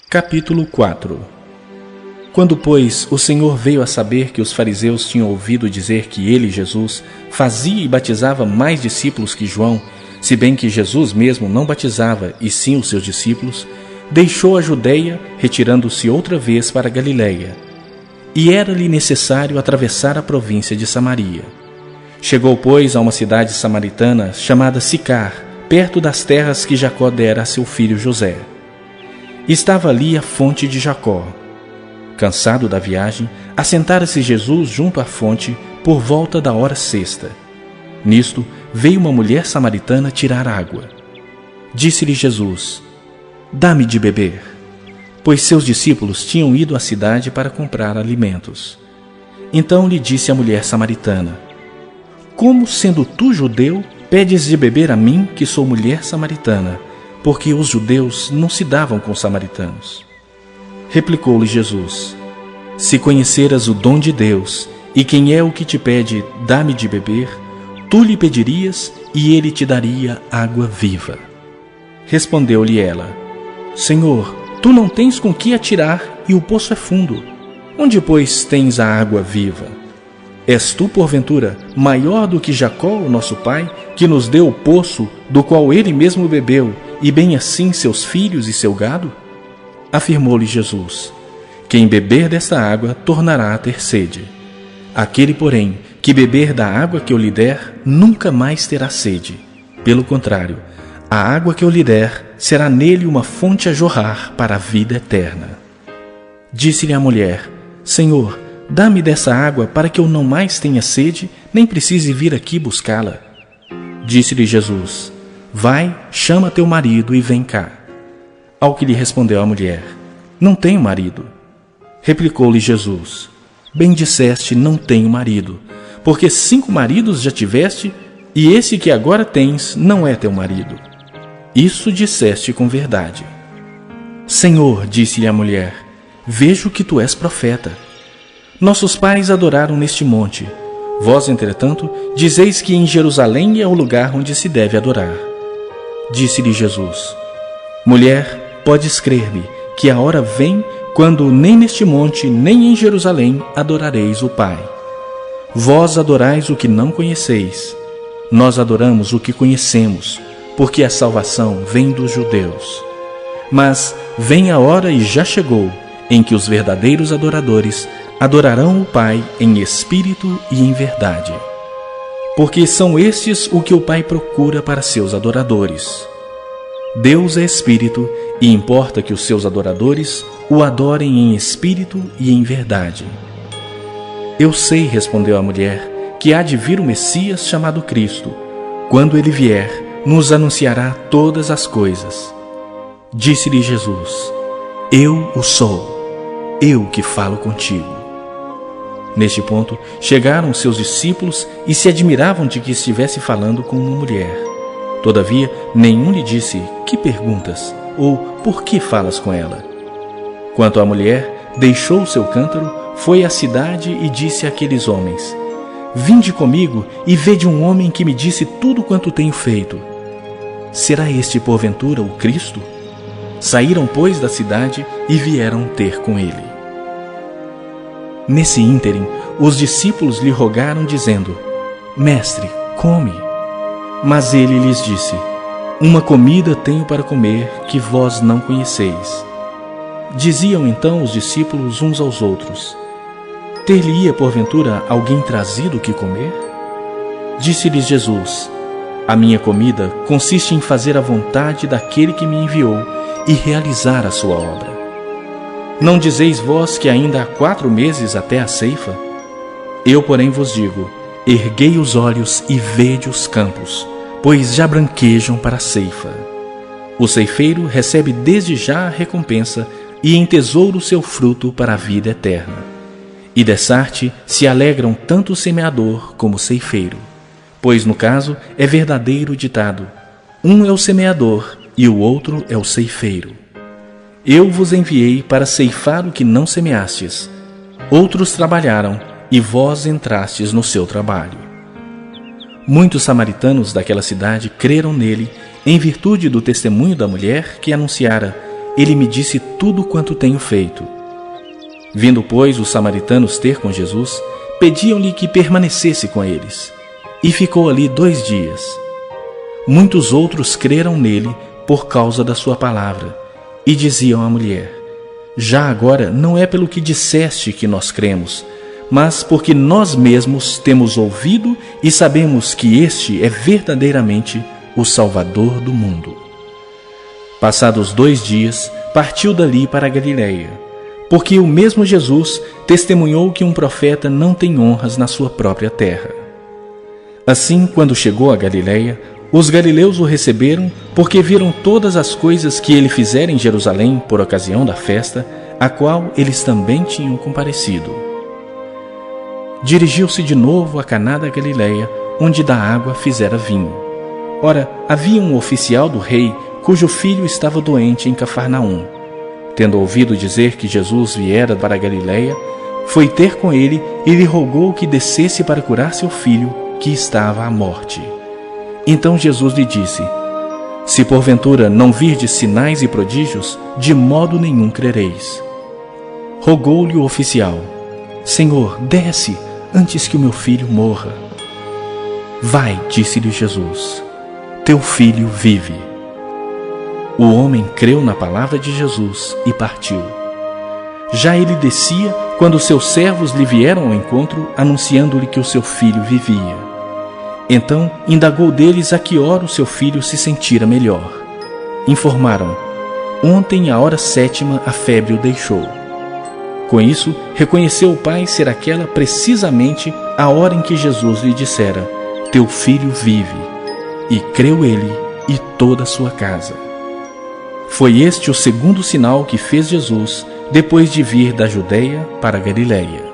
Capítulo 4. Quando, pois, o Senhor veio a saber que os fariseus tinham ouvido dizer que ele, Jesus, fazia e batizava mais discípulos que João, se bem que Jesus mesmo não batizava, e sim os seus discípulos, deixou a Judeia, retirando-se outra vez para a Galiléia. E era-lhe necessário atravessar a província de Samaria. Chegou, pois, a uma cidade samaritana chamada Sicar, perto das terras que Jacó dera a seu filho José. Estava ali a fonte de Jacó. Cansado da viagem, assentara-se Jesus junto à fonte por volta da hora sexta. Nisto, veio uma mulher samaritana tirar água. Disse-lhe Jesus: "Dá-me de beber", pois seus discípulos tinham ido à cidade para comprar alimentos. Então lhe disse a mulher samaritana: "Como, sendo tu judeu, pedes de beber a mim, que sou mulher samaritana?" Porque os judeus não se davam com os samaritanos. Replicou-lhe Jesus: "Se conheceras o dom de Deus, e quem é o que te pede, dá-me de beber, tu lhe pedirias, e ele te daria água viva." Respondeu-lhe ela: "Senhor, tu não tens com que atirar, e o poço é fundo. Onde, pois, tens a água viva? És tu, porventura, maior do que Jacó, o nosso pai, que nos deu o poço, do qual ele mesmo bebeu, e bem assim seus filhos e seu gado?" Afirmou-lhe Jesus: "Quem beber desta água tornará a ter sede. Aquele, porém, que beber da água que eu lhe der, nunca mais terá sede. Pelo contrário, a água que eu lhe der será nele uma fonte a jorrar para a vida eterna." Disse-lhe a mulher: "Senhor, dá-me dessa água para que eu não mais tenha sede, nem precise vir aqui buscá-la." Disse-lhe Jesus: "Vai, chama teu marido e vem cá." Ao que lhe respondeu a mulher: "Não tenho marido." Replicou-lhe Jesus: "Bem disseste, não tenho marido, porque 5 maridos já tiveste, e esse que agora tens não é teu marido. Isso disseste com verdade." "Senhor", disse-lhe a mulher, "vejo que tu és profeta. Nossos pais adoraram neste monte. Vós, entretanto, dizeis que em Jerusalém é o lugar onde se deve adorar." Disse-lhe Jesus: "Mulher, podes crer-me, que a hora vem quando nem neste monte, nem em Jerusalém adorareis o Pai. Vós adorais o que não conheceis. Nós adoramos o que conhecemos, porque a salvação vem dos judeus. Mas vem a hora, e já chegou, em que os verdadeiros adoradores adorarão o Pai em espírito e em verdade. Porque são estes o que o Pai procura para seus adoradores. Deus é espírito, e importa que os seus adoradores o adorem em espírito e em verdade." "Eu sei", respondeu a mulher, "que há de vir o Messias chamado Cristo. Quando ele vier, nos anunciará todas as coisas." Disse-lhe Jesus: "Eu o sou, eu que falo contigo." Neste ponto, chegaram seus discípulos e se admiravam de que estivesse falando com uma mulher. Todavia, nenhum lhe disse: "Que perguntas?" ou "Por que falas com ela?" Quanto à mulher, deixou o seu cântaro, foi à cidade e disse àqueles homens: "Vinde comigo e vede um homem que me disse tudo quanto tenho feito. Será este, porventura, o Cristo?" Saíram, pois, da cidade e vieram ter com ele. Nesse ínterim, os discípulos lhe rogaram, dizendo: "Mestre, come." Mas ele lhes disse: "Uma comida tenho para comer que vós não conheceis." Diziam então os discípulos uns aos outros: "Ter-lhe-ia porventura alguém trazido o que comer?" Disse-lhes Jesus: "A minha comida consiste em fazer a vontade daquele que me enviou e realizar a sua obra. Não dizeis vós que ainda há 4 meses até a ceifa? Eu, porém, vos digo: erguei os olhos e vede os campos, pois já branquejam para a ceifa. O ceifeiro recebe desde já a recompensa e entesoura o seu fruto para a vida eterna. E dessarte se alegram tanto o semeador como o ceifeiro. Pois no caso é verdadeiro o ditado: um é o semeador e o outro é o ceifeiro. Eu vos enviei para ceifar o que não semeastes. Outros trabalharam, e vós entrastes no seu trabalho." Muitos samaritanos daquela cidade creram nele, em virtude do testemunho da mulher que anunciara: ele me disse tudo quanto tenho feito. Vindo, pois, os samaritanos ter com Jesus, pediam-lhe que permanecesse com eles. E ficou ali 2 dias. Muitos outros creram nele por causa da sua palavra, e diziam à mulher: já agora não é pelo que disseste que nós cremos, mas porque nós mesmos temos ouvido e sabemos que este é verdadeiramente o Salvador do mundo. Passados 2 dias, partiu dali para a Galiléia, porque o mesmo Jesus testemunhou que um profeta não tem honras na sua própria terra. Assim, quando chegou a Galiléia, os galileus o receberam, porque viram todas as coisas que ele fizera em Jerusalém por ocasião da festa, a qual eles também tinham comparecido. Dirigiu-se de novo a Caná da Galiléia, onde da água fizera vinho. Ora, havia um oficial do rei, cujo filho estava doente em Cafarnaum. Tendo ouvido dizer que Jesus viera para a Galiléia, foi ter com ele e lhe rogou que descesse para curar seu filho, que estava à morte. Então Jesus lhe disse: se porventura não virdes sinais e prodígios, de modo nenhum crereis. Rogou-lhe o oficial: Senhor, desce, antes que o meu filho morra. Vai, disse-lhe Jesus, teu filho vive. O homem creu na palavra de Jesus e partiu. Já ele descia, quando seus servos lhe vieram ao encontro, anunciando-lhe que o seu filho vivia. Então indagou deles a que hora o seu filho se sentira melhor. Informaram: ontem, à hora 7ª, a febre o deixou. Com isso, reconheceu o pai ser aquela precisamente a hora em que Jesus lhe dissera: teu filho vive. E creu ele e toda a sua casa. Foi este o segundo sinal que fez Jesus depois de vir da Judeia para a Galiléia.